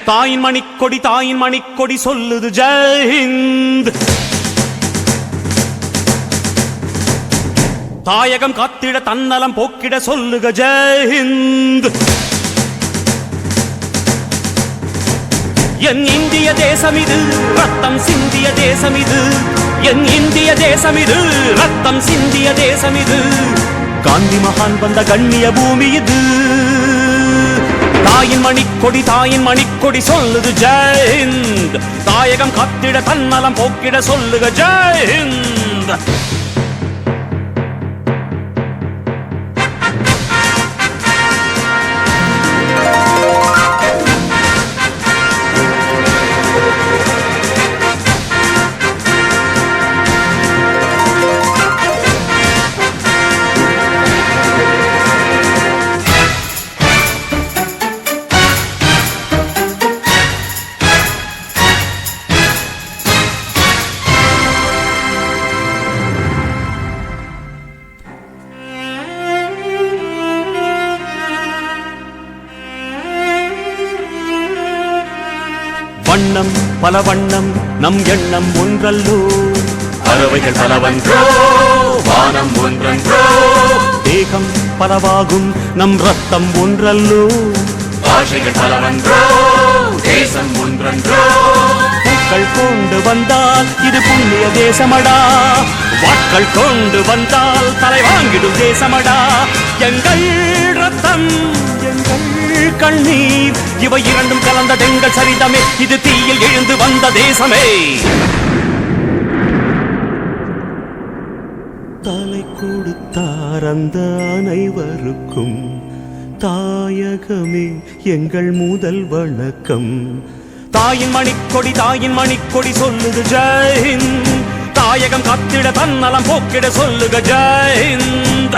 தாயின் மணிக்கொடி சொல்லுது ஜெயஹிந்த். தாயகம் காத்திட தன்னலம் போக்கிட சொல்லுக ஜெயஹிந்த். என் இந்திய தேசம் இது ரத்தம் சிந்திய தேசம் இது. என் இந்திய தேசம் இது ரத்தம் சிந்திய தேசம் இது. காந்தி மகான் வந்த கண்ணிய பூமி இது. தாயின் மணிக்கொடி சொல்லுது ஜெயஹிந்த். தாயகம் காத்திட தன்னலம் போக்கிட சொல்லுக ஜெயஹிந்த். வண்ணம் பல வண்ணம் நம் எண்ணம் ஒன்றல்லோ. பறவைகள் பலவன்றோ வானம் ஒன்றன்றோ. தேகம் பலவாகும் நம் ரத்தம் ஒன்றல்லோ. பாஷைகள் பலவன்றோ தேசம் ஒன்றன்றோ. பூக்கள் கொண்டு வந்தால் இது புண்ணிய தேசமடா. வாட்கள் கொண்டு வந்தால் தலை வாங்கிடும் தேசமடா. எங்கள் ரத்தம் எங்கள் கண்ணீர் இவை இரண்டும் கலந்த எங்கள் சரிதமே. இது தீயில் எழுந்து வந்த தேசமே. தலை கொடுத்தார் அந்த அனைவருக்கும் தாயகமே எங்கள் முதல் வணக்கம். தாயின் மணிக்கொடி சொல்லுது ஜெயஹிந்த். தாயகம் காத்திட தன்னலம் போக்கிட சொல்லுக ஜெயஹிந்த்.